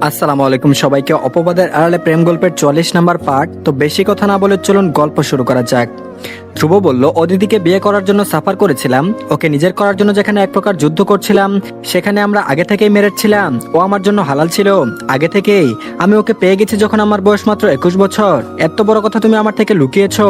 আসসালামু আলাইকুম সবাইকে। অপবাদের আড়ালে প্রেম গল্পের 44 নাম্বার পার্ট। তো বেশি কথা না বলে চলুন গল্প শুরু করা যাক। ধ্রুব বলল, অদিতিকে বিয়ে করার জন্য সাফার করেছিলাম, ওকে নিজের করার জন্য যেখানে এক প্রকার যুদ্ধ করছিলাম, সেখানে আমরা আগে থেকেই মেরেছিলাম। ও আমার জন্য হালাল ছিল আগে থেকেই। আমি ওকে পেয়ে গেছি যখন আমার বয়স মাত্র 21 বছর। এত বড় কথা তুমি আমার থেকে লুকিয়েছো,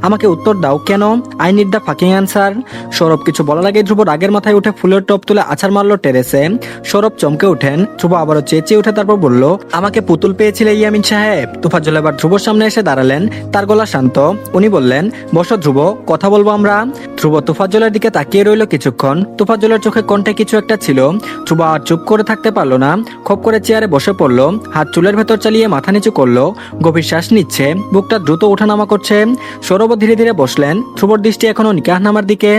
আমাকে উত্তর দাও কেন? I need the fucking answer. Sourav কিছু বলার আগে ধ্রুব রাগের মাথায় উঠে ফুলের টপ তুলে আছাড় মারলো টেরেসে। সৌরভ চমকে উঠেন, ধ্রুব আবারও চেঁচিয়ে উঠে তারপর বলল, আমাকে পুতুল পেয়েছিলে ইয়ামিন সাহেব। তোফাজ্জল এবার ধ্রুবর সামনে এসে দাঁড়ালেন, তার গলা শান্ত। উনি বললেন, বসো ধ্রুব, কথা বলবো আমরা। ধ্রুব তোফাজ্জলের দিকে তাকিয়ে রইল কিছুক্ষণ। তোফাজ্জলের চোখে কণ্ঠে কিছু একটা ছিল। ধ্রুব আর চুপ করে থাকতে পারলো না, খপ করে চেয়ারে বসে পড়লো, হাত চুলের ভেতর চালিয়ে মাথা নিচু করলো, গভীর শ্বাস নিচ্ছে, বুকটা দ্রুত ওঠানামা করছে। সৌরভ ধীরে ধীরে বসলেন, ধ্রুবর দৃষ্টি এখনো নিকাহনামার দিকে।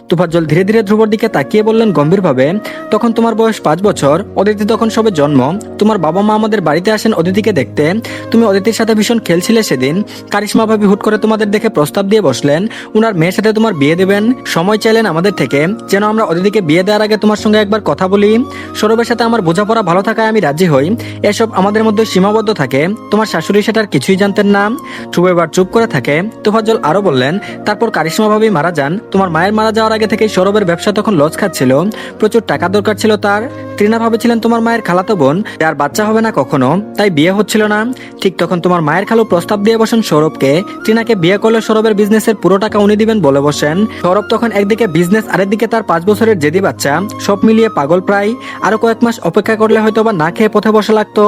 তোফাজ্জল ধীরে ধীরে ধ্রুবর দিকে তাকিয়ে বললেন গম্ভীরভাবে, তখন তোমার বয়স 5 বছর, অদিতি তখন সবে জন্ম। তোমার বাবা মা আমাদের বাড়িতে আসেন অদিতিকে দেখতে। তুমি অদিতির সাথে ভীষণ খেলছিলে সেদিন। কারিশমা ভাবি হুট করে তোমাদের দেখে প্রস্তাব দিয়ে বসলেন, উনার মেয়ের সাথে তোমার বিয়ে দেবেন। সময় চাইলেন আমাদের থেকে, যেন আমরা অদিতিকে বিয়ে দেওয়ার আগে তোমার সঙ্গে একবার কথা বলি। সৌরভের সাথে আমার বোঝাপড়া ভালো থাকায় আমি রাজি হই। এসব আমাদের মধ্যে সীমাবদ্ধ থাকে। তোমার শাশুড়ি সেটার কিছুই জানতেন না। ধ্রুব এবার চুপ করে থাকে। তোফাজ্জল আরো বললেন, তারপর কারিশমা ভাবি মারা যান। তোমার মায়ের মারা যাওয়ার আগে থেকে সৌরভের ব্যবসা তখন লস খাচ্ছিল, প্রচুর টাকা দরকার ছিল তার। ত্রিনা ভাবেছিলেন তোমার মায়ের খালাতো বোন, আর বাচ্চা হবে না কখনো, তাই বিয়ে হচ্ছিল না। ঠিক তখন তোমার মায়ের খালু প্রস্তাব দিয়ে বসেন সৌরভকে। ত্রিনাকে বিয়ে করলে সৌরভের বিজনেসের পুরো টাকা উনি দিবেন বলে বসেন। সৌরভ তখন একদিকে বিজনেস, আরেকদিকে তার 5 বছরের জেদি বাচ্চা, সব মিলিয়ে পাগল প্রায়। আরো কয়েক মাস অপেক্ষা করলে হয়তো বা না খেয়ে পথে বসা লাগতো,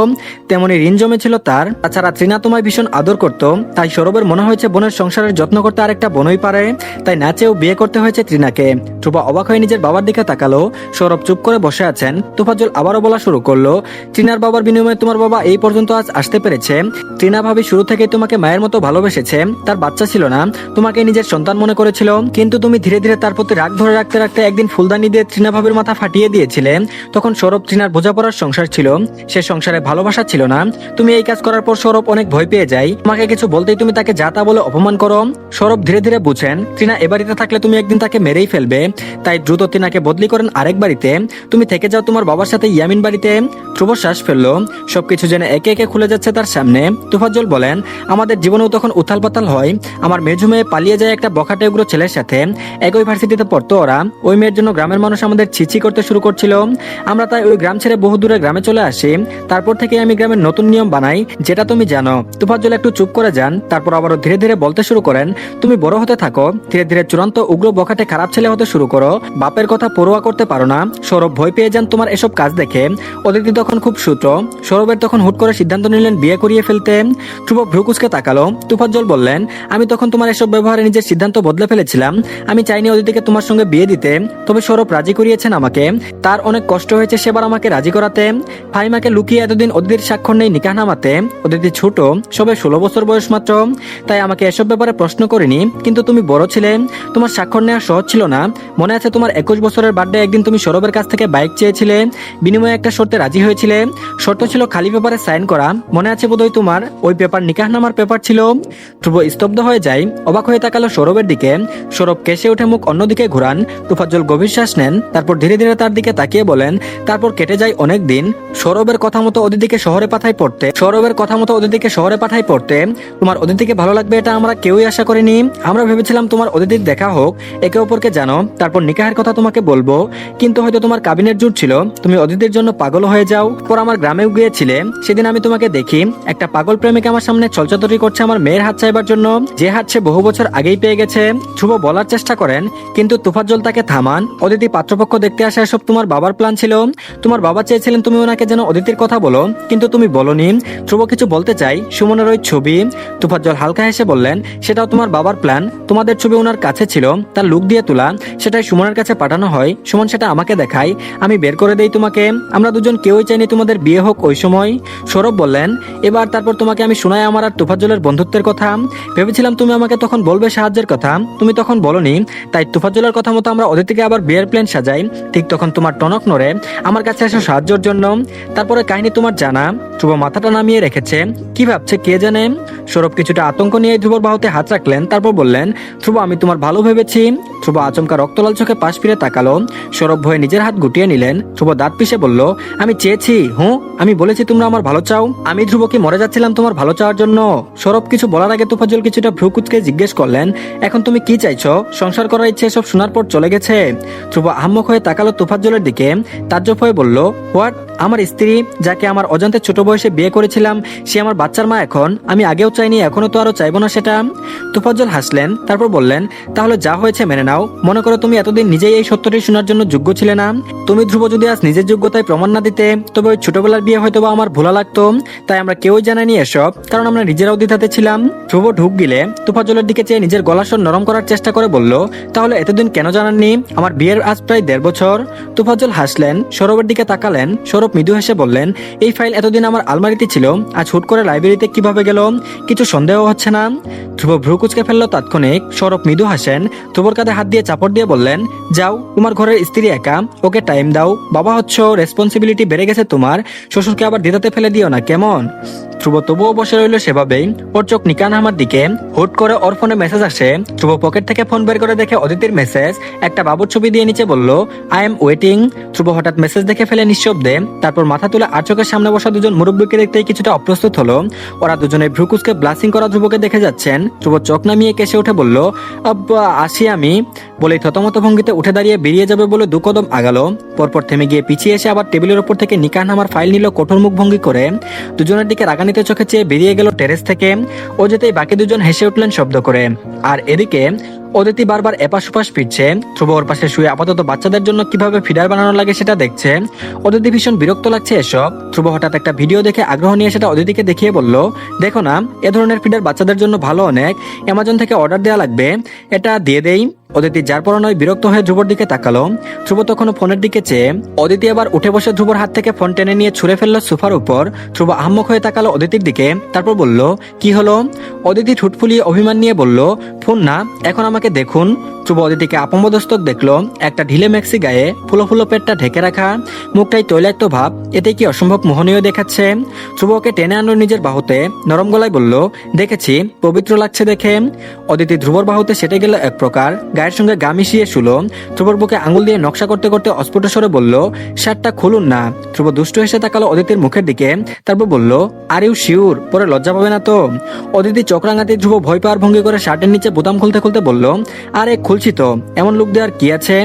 তেমনি ঋণ জমেছিল তার। তাছাড়া ত্রিনা তোমায় ভীষণ আদর করত, তাই সৌরভের মনে হয়েছে বোনের সংসারের যত্ন করতে আরেকটা বোনই পারে, তাই না চেয়েও বিয়ে করতে হয়েছে ত্রিনাকে। ধ্রুব অবাক হয়ে নিজের বাবার দিকে তাকালো। সৌরভ চুপ করে বসে আছেন। তোফাজ্জল আবারও বলা শুরু করলো, ত্রিনার বাবার বিনিময়ে তোমার বাবা এই পর্যন্ত আজ আসতে পেরেছে। ত্রিনা ভাবি শুরু থেকেই তোমাকে মায়ের মতো ভালোবেসেছে। তার বাচ্চা ছিল না, তোমাকে নিজের সন্তান মনে করেছিল, কিন্তু তুমি ধীরে ধীরে তার প্রতি রাগ ধরে রাখতে রাখতে একদিন ফুলদানি দিয়ে ত্রিনা ভাবির মাথা ফাটিয়ে দিয়েছিলে। তখন সৌরভ ত্রিনার বোঝাপড়ার সংসার ছিল, সে সংসারে ভালোবাসা ছিল না। তুমি এই কাজ করার পর সৌরভ অনেক ভয় পেয়ে যায়। তোমাকে কিছু বলতেই তুমি তাকে যা তা বলে অপমান করো। সৌরভ ধীরে ধীরে বুঝেন ত্রিনা এ বাড়িতে থাকলে তুমি একদিন তাকে মেরেই ফেলবে, তাই দ্রুত ত্রিনাকে বদলি করেন আরেক বাড়িতে। তুমি থেকে যাও তোমার বাবার সাথে ইয়ামিন বাড়িতে। ধ্রুব শ্বাস ফেললো, সবকিছু যেন একে একে খুলে যাচ্ছে তার সামনে। তোফাজ্জল বলেন, আমাদের জীবনেও তখন উথাল পাতাল হয়। আমার মেজু মেয়ে পালিয়ে যায় একটা বখাটে উগ্র ছেলের সাথে। একই ভার্সিটিতে পড়তো ওরা। ওই মেয়ের জন্য গ্রামের মানুষ আমাদের ছিছি করতে শুরু করছিল। আমরা তাই ওই গ্রাম ছেড়ে বহু দূরে গ্রামে চলে আসি। তারপর থেকে আমি গ্রামের নতুন নিয়ম বানাই, যেটা তুমি জানো। তোফাজ্জল একটু চুপ করে যান, তারপর আবারও ধীরে ধীরে বলতে শুরু করেন, তুমি বড় হতে থাকো, ধীরে ধীরে চূড়ান্ত উগ্র বখাটে খারাপ ছেলে হতে শুরু করো। বাপের কথা পরোয়া করতে পারো না। সৌরভ ভয় পেয়ে যান তোমার এসব কাজ দেখে। অদিতি তখন খুব ছোট। সৌরভের তখন হুট করে সিদ্ধান্ত নিলেন বিয়ে করিয়ে ফেলতে। ধ্রুব ভ্রুকুচকে তাকালো। তোফাজ্জল বললেন, আমি তখন তোমার এসব ব্যবহারে নিজের সিদ্ধান্ত বদলে ফেলেছিলাম। আমি চাইনি অদিতিকে তোমার সঙ্গে বিয়ে দিতে, তবে সৌরভ রাজি করিয়েছেন আমাকে। তার অনেক কষ্ট হয়েছে সেবার আমাকে রাজি করাতে। ফাহিমাকে লুকিয়ে এতদিন অদিতির স্বাক্ষর নেই নিকাহ নামাতে। অদিতি ছোট, সবে 16 বছর বয়স মাত্র, তাই আমাকে এসব ব্যাপারে প্রশ্ন করিনি। কিন্তু তুমি বড় ছিলে, তোমার স্বাক্ষর নেওয়া সহজ ছিল না। মনে আছে তোমার 21 বছরের বার্থডে একদিন তুমি সৌরভের কাছ থেকে বাইক চেয়েছিলে, বিনিময়ে একটা শর্তে রাজি হয়েছিলে। শর্ত ছিল খালি পেপারে সাইন করা। মনে আছে বোধহয় তোমার? ওই পেপার নিকাহ নামার পেপার ছিল। ধ্রুব স্তব্ধ হয়ে যায়, অবাক হয়ে তাকালো সৌরভের দিকে। সৌরভ কেসে উঠে মুখ অন্যদিকে ঘুরান। তোফাজ্জল গভীর শ্বাস নেন, তারপর ধীরে ধীরে তার দিকে তাকিয়ে বলেন, তারপর কেটে যায় অনেক দিন। সৌরভের কথা মতো অদিতিকে শহরে পাঠাই পড়তে। তোমার অদিতিকে ভালো লাগবে এটা আমরা কেউই আশা করিনি। আমরা ভেবেছিলাম তোমার অদিতির দেখা হোক, একে অপরকে জানো, তারপর নিকাহের কথা তোমাকে বলবো। কিন্তু হয়তো তোমার কাবিনের জোর ছিল, তুমি অদিতির জন্য পাগল হয়ে যাও। পর আমার গ্রামেও গিয়েছিলে, সেদিন আমি তোমাকে দেখি একটা পাগল প্রেমিক আমার সামনে চলচাতুরি করছে আমার মেয়ের হাত চাইবার জন্য, যে হাত সে বহু বছর আগেই পেয়ে গেছে। ধ্রুব বলার চেষ্টা করেন, কিন্তু তোফাজ্জল তাকে থামান। অদিতি পাত্রপক্ষ দেখতে আসা এসব তোমার বাবার প্ল্যান ছিল। তোমার বাবা চেয়েছিলেন তুমি ওনাকে যেন অদিতির কথা বলো, কিন্তু তুমি বলনি। ধ্রুব কিছু বলতে চাই, সুমনের ওই ছবি। তোফাজ্জল হালকা হেসে বললেন, সেটাও তোমার বাবার প্ল্যান। তোমাদের ছবি ওনার কাছে ছিল, তার লুক দিয়ে তোলা, সেটাই সুমনের কাছে পাঠানো হয়। সুমন সেটা আমাকে দেখায়, আমি বের করে দেই তোমাকে। আমরা দুজন কেউই চাইনি তোমাদের বিয়ে হোক ওই সময়। সৌরভ বললেন, এবার তারপর তোমাকে আমি শোনাই আমার আর তোফাজ্জলের বন্ধুত্বের কথা। ভেবেছিলাম তুমি আমাকে তখন বলবে সাহায্যের কথা, তুমি তখন বলনি। তাই তোফাজ্জলের কথা মতো আমরা অদিতিকে আবার বিয়ের প্ল্যান সাজাই। ঠিক তখন তোমার টনক নড়ে আমার কাছে আসো সাহায্যের জন্য। তারপরে কাহিনী তোমার জানা। ধ্রুব মাথাটা নামিয়ে রেখেছে, কি ভাবছে কে জানে। সৌরভ কিছুটা আতঙ্ক নিয়ে ধ্রুবর বাহুতে হাত রাখলেন, তারপর বললেন, ধ্রুব আমি তোমার ভালো ভেবেছি। ধ্রুব আচমকা রক্তলাল চোখে পাশ ফিরে তাকালো। সৌরভ ভয়ে নিজের হাত গুটিয়ে নিলেন। ধ্রুব দাঁত পিষে বলল, আমি চেয়েছি, আমি বলেছি তোমরা আমার ভালো চাও। আমি ধ্রুবকে মরে যাচ্ছিলাম তোমার ভালো চাওয়ার জন্য। সৌরভ কিছু বলার আগে তোফাজ্জল কিছুটা ভ্রু কুঁচকে জিজ্ঞেস করলেন, এখন তুমি কি চাইছো? সংসার করার ইচ্ছে সব শোনার পর চলে গেছে। ধ্রুব আহম্মক হয়ে তাকালো তোফাজ্জলের দিকে, তাজ্জব হয়ে বলল, হোয়াট? আমার স্ত্রী, যাকে আমার অজান্তে ছোট বয়সে বিয়ে করেছিলাম, সে আমার বাচ্চার মা এখন? আমি আগেও চাইনি, এখনো তো আরো চাইবো না সেটা। তোফাজ্জল হাসলেন, তারপর বললেন, তাহলে যা হয়েছে মেনে নাও। মনে করো তুমি এতদিন নিজেই এই সত্যটি শোনার জন্য যোগ্য ছিলে না। তুমি ধ্রুব যদি আজ নিজের যোগ্যতায় প্রমাণ না দিতে, তবে ওই ছোটবেলার বিয়ে হয়তো বা আমার ভোলা লাগতো। তাই আমরা কেউই জানাইনি এসব, কারণ আমরা নিজেরাও দ্বিধাতে ছিলাম। ধ্রুব ঢুক গিলে তোফাজ্জলের দিকে চেয়ে নিজের গলার স্বর নরম করার চেষ্টা করে বলল, তাহলে এতদিন কেন জানাননি? আমার বিয়ের আজ প্রায় 1.5 বছর। তোফাজ্জল হাসলেন, সৌরভের দিকে তাকালেন। সৌরভ মৃদু হেসে বললেন, এই ফাইল এতদিন আমার আলমারিতে ছিল, আজ হুট করে লাইব্রেরিতে কিভাবে গেল? কিছু সন্দেহ হচ্ছে না? ধ্রুব ভ্রু কুচকে ফেললো তাৎক্ষণিক। সৌরভ মৃদু হাসেন, ধ্রুবর কাঁধে হাত দিয়ে চাপড় দিয়ে বললেন, যাও, তোমার ঘরের স্ত্রী একা, ওকে টাইম দাও। বাবা হচ্ছ, রেসপন্সিবিলিটি বেড়ে গেছে তোমার। শ্বশুরকে আবার দ্বিধাতে ফেলে দিও না, কেমন? ধ্রুব তবুও বসে রইল সেভাবেই। ওর চোখ নিকান আমার দিকে। হুট করে ওর ফোনে মেসেজ আসে। ধ্রুব পকেট থেকে ফোন বের করে দেখে অদিতির মেসেজ। একটা বাবুর ছবি দিয়ে নিচে বলল, আই এম ওয়েটিং। ধ্রুব হঠাৎ মেসেজ দেখে ফেলে নিঃশব্দে। তারপর মাথা তুলে আর চোখের সামনে বসা দুজন মুরব্বীকে দেখতেই কিছুটা অপ্রস্তুত হলো। ওরা দুজনে ভ্রুকুচকে ব্লাসিং করা ধ্রুবকে দেখে যাচ্ছেন। ধ্রুব চোখ নামিয়ে কেসে উঠে বলল, আব্বা আসি আমি। বলেই থতমত ভঙ্গিতে উঠে দাঁড়িয়ে বেরিয়ে যাবে বলে 2 কদম আগালো। পরপর থেমে গিয়ে পিছিয়ে এসে আবার টেবিলের উপর থেকে নিকান আমার ফাইল নিল কঠোর মুখ ভঙ্গি করে। দুজনের দিকে রাগান্বিত চোখে চেয়ে বেরিয়ে গেল টেরেস থেকে। ও যেতেই বাকি দুজন হেসে উঠলেন শব্দ করে। আর এদিকে অদিতি বারবার এপাশ ওপাশ ফিরছে। ধ্রুব ওর পাশে শুয়ে আপাতত বাচ্চাদের জন্য কিভাবে ফিডার বানানো লাগে সেটা দেখছে। অদিতি ভীষণ বিরক্ত লাগছে এসব। ধ্রুব হঠাৎ একটা ভিডিও দেখে আগ্রহ নিয়ে সেটা অদিতিকে দেখিয়ে বলল, দেখো না, এ ধরনের ফিডার বাচ্চাদের জন্য ভালো অনেক। অ্যামাজন থেকে অর্ডার দেওয়া লাগবে, এটা দিয়ে দেই। অদিতি যার পর নয় বিরক্ত হয়ে ধ্রুবর দিকে তাকালো। ধ্রুব তখনও ফোনের দিকে চেয়ে। অদিতি আবার উঠে বসে ধ্রুবর হাত থেকে ফোন টেনে নিয়ে ছুঁড়ে ফেললো সোফার উপর। ধ্রুব আহম্মক হয়ে তাকালো অদিতির দিকে, তারপর বলল, কি হলো? অদিতি ঠুট ফুলিয়ে অভিমান নিয়ে বলল, ফোন না, এখন আমাকে দেখুন। ধ্রুব অদিতিকে আপমদস্তক দেখলো। একটা ঢিলে ম্যাক্সি গায়ে, ফুলো ফুলো পেটটা ঢেকে রাখা, মুখটাই তৈলাক্ত ভাব, এতে কি অসম্ভব মোহনীয় দেখাচ্ছে। ধ্রুব ওকে টেনে আনলো নিজের বাহুতে, নরম গলায় বলল, দেখেছি, পবিত্র লাগছে দেখে। অদিতি ধ্রুবর বাহুতে সেটে গেল এক প্রকার, গায়ের সঙ্গে গা মিশিয়ে শুলো। ধ্রুবর বুকে আঙুল দিয়ে নকশা করতে করতে অস্ফুট স্বরে বলল, শার্টটা খুলুন না। ধ্রুব দুষ্ট হেসে তাকালো অদিতির মুখের দিকে, তারপর বলল, আর ইউ শিওর? পরে লজ্জা পাবে না তো? অদিতি চোখ রাঙাতে ধ্রুব ভয় পাওয়ার ভঙ্গি করে শার্টের নিচে বোতাম খুলতে খুলতে বলল, আরে খুলছি তো, এমন লুক দেওয়ার কি আছে?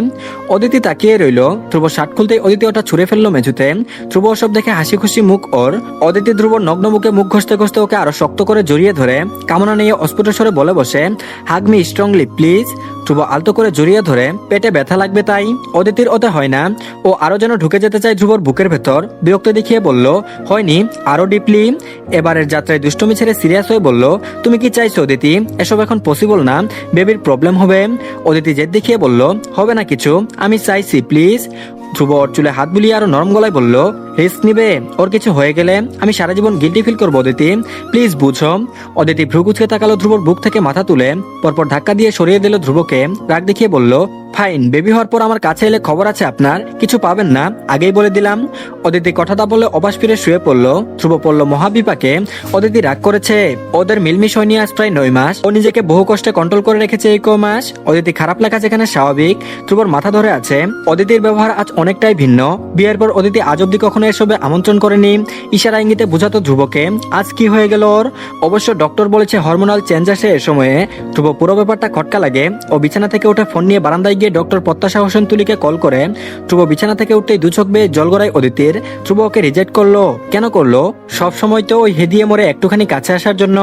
অদিতি তাকিয়ে রইল। ধ্রুব শার্ট খুলতেই অদিতি ওটা ছুঁড়ে ফেললো মেঝুতে। ধ্রুব সব দেখে হাসি খুশি মুখ ওর। অদিতি ধ্রুবর নগ্ন মুখে মুখ ঘষতে ঘষতে ওকে আরো শক্ত করে জড়িয়ে ধরে কামনা নিয়ে অস্ফুট স্বরে বলে বসে, হাগ মি স্ট্রংলি প্লিজ। ধ্রুব আলতো করে জড়িয়ে ধরে, পেটে ব্যথা লাগবে তাই। অদিতির ওতে হয় না। ও আরো যেন ঢুকে যেতে চায় ধ্রুবর বুকের ভেতর। বিরক্ত দেখিয়ে বলল, হয়নি, আরো ডিপলি। এবারের যাত্রায় দুষ্টুমি ছেড়ে সিরিয়াস হয়ে বলল, তুমি কি চাইছো অদিতি? এসব এখন পসিবল না, বেবির প্রবলেম হবে। অদিতি জেদ দেখিয়ে বলল, হবে না কিছু, আমি চাইছি প্লিজ। ধ্রুব ওর চুলে হাত বুলিয়ে আরো নরম গলায় বলল, রিস্ক নিবে? ওর কিছু হয়ে গেলে আমি সারা জীবন গিল্টি ফিল করবো অদিতি, প্লিজ বুঝো। অদিতি ভ্রু কুচকে তাকালো ধ্রুবর বুক থেকে মাথা তুলে, পরপর ধাক্কা দিয়ে সরিয়ে দিল ধ্রুবকে। রাগ দেখিয়ে বলল, ফাইন, বেবি হওয়ার পর আমার কাছে এলে খবর আছে আপনার, কিছু পাবেন না, আগেই বলে দিলাম। অদিতি কথাটা বলে অবাস ফিরে শুয়ে পড়লো। ধ্রুব পড়ল মহাবিপাকে। অদিতি রাগ করেছে। ওদের মিলমিশ হয়নি আজ প্রায় 9 মাস। ও নিজেকে বহু কষ্টে কন্ট্রোল করে রেখেছে এই মাস। অদিতি খারাপ লাগা যেখানে স্বাভাবিক, ধ্রুবর মাথা ধরে আছে। অদিতির ব্যবহার আজ অনেকটাই ভিন্ন। বিয়ের পর অদিতি আজ অব্দি কখনো এসবে আমন্ত্রণ করেনি। ইশারা ইঙ্গিতে বুঝাতো ধ্রুবকে। আজ কি হয়ে গেল ওর? অবশ্য ডক্টর বলেছে হরমোনাল চেঞ্জ আসে এ সময়ে। ধ্রুব পুরো ব্যাপারটা খটকা লাগে। ও বিছানা থেকে উঠে ফোন নিয়ে বারান্দায় গিয়ে ডক্টর প্রত্যাশা হোসেন তুলিকে কল করে। ধ্রুব বিছানা থেকে উঠতেই 2 চোখ বেয়ে জল গড়ায় অদিতির। ধ্রুব ওকে রিজেক্ট করলো। কেন করলো? সব সময় তো ওই হেদিয়ে মরে একটুখানি কাছে আসার জন্য।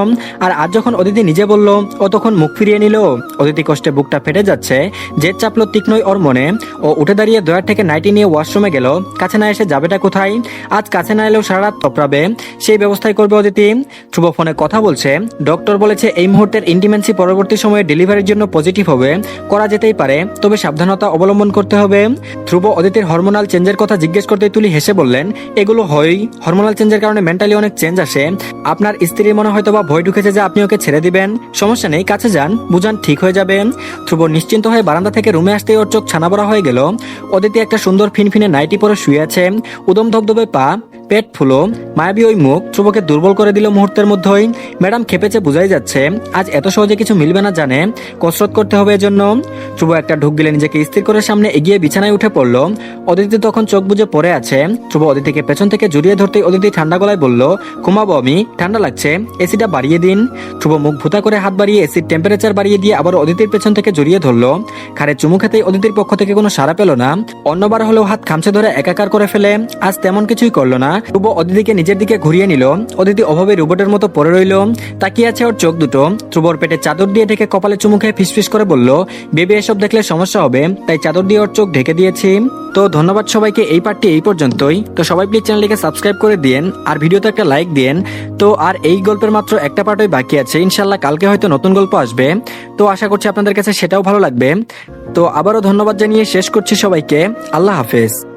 আর আজ যখন অদিতি নিজে বলল, ও তখন মুখ ফিরিয়ে নিল। অদিতি কষ্টে বুকটা ফেটে যাচ্ছে। জেদ চাপলো তীক্ষ্ণই ওর মনে। ও উঠে দাঁড়িয়ে দয়ার থেকে নাইটি নিয়ে ওয়াশরুমে গেল। কাছে না এসে যাবেটা কোথায়? আজ কাছে না এলেও সারা রাত তপরাবে, সেই ব্যবস্থাই করবে অদিতি। ধ্রুব ফোনে কথা বলছে। ডক্টর বলেছে এই মুহূর্তের ইন্টিমেন্সি পরবর্তী সময়ে ডেলিভারির জন্য পজিটিভ হবে। করা যেতেই পারে, তবে সাবধানতা অবলম্বন করতে হবে। ধ্রুব অদিতির হরমোনাল চেঞ্জের কথা জিজ্ঞেস করতেই তুলি হেসে বললেন, এগুলো হয়, হরমোনাল চেঞ্জের কারণে মেন্টালি অনেক চেঞ্জ আসে। আপনার স্ত্রীর মনে হয়তো বা ভয় ঢুকেছে যে আপনি ওকে ছেড়ে দিবেন। সমস্যা নেই, কাছে যান, বুঝান, ঠিক হয়ে যাবে। ধ্রুব নিশ্চিন্ত হয়ে বারান্দা থেকে রুমে আসতেই ওর চোখ ছানা বড়া হয়ে গেল। অদিতি একটা সুন্দর ফিনফিনে নাইটি পরে শুয়ে আছে। উদম ধবধবে পা, পেট ফুলো মায়াবী ওই মুখ ধ্রুবকে দুর্বল করে দিল মুহূর্তের মধ্যেই। ম্যাডাম খেপেছে, বোঝাই যাচ্ছে আজ এত সহজে কিছু মিলবে না, জানে কসরত করতে হবে এজন্য। ধ্রুব একটা ঢুক গেলে নিজেকে স্থির করে সামনে এগিয়ে বিছানায় উঠে পড়ল। অদিতি তখন চোখ বুজে পড়ে আছে। ধ্রুব অদিতিকে পেছন থেকে জড়িয়ে ধরতেই অদিতি ঠান্ডা গলায় বলল, ঘুমাবো আমি, ঠান্ডা লাগছে, এসিটা বাড়িয়ে দিন। ধ্রুব মুখ ভুতা করে হাত বাড়িয়ে এসির টেম্পারেচার বাড়িয়ে দিয়ে আবার অদিতির পেছন থেকে জড়িয়ে ধরলো। ঘাড়ে চুমু খেতেই অদিতির পক্ষ থেকে কোনো সাড়া পেল না। অন্যবার হলেও হাত খামচে ধরে একাকার করে ফেলে, আজ তেমন কিছুই করলো না। ধ্রুব অদিতিকে নিজের দিকে ঘুরিয়ে নিল। অদিতি অভাবে রোবটের মতো পড়ে রইল, তাকিয়ে আছে ওর চোখ দুটো। ধ্রুবর পেটে চাদর দিয়ে ঢেকে কপালে চুমু খেয়ে ফিসফিস করে বলল, বেবি এসব দেখলে সমস্যা হবে, তাই চাদর দিয়ে ওর চোখ ঢেকে দিয়েছি। তো ধন্যবাদ সবাইকে, এই পার্টটি এই পর্যন্তই। তো সবাই প্লিজ চ্যানেলটিকে সাবস্ক্রাইব করে দিন আর ভিডিওতে একটা লাইক দিন। তো আর এই গল্পের মাত্র একটা পার্টই বাকি আছে, ইনশাল্লাহ কালকে হয়তো নতুন গল্প আসবে। তো আশা করছি আপনাদের কাছে সেটাও ভালো লাগবে। তো আবারও ধন্যবাদ জানিয়ে শেষ করছি সবাইকে। আল্লাহ হাফেজ।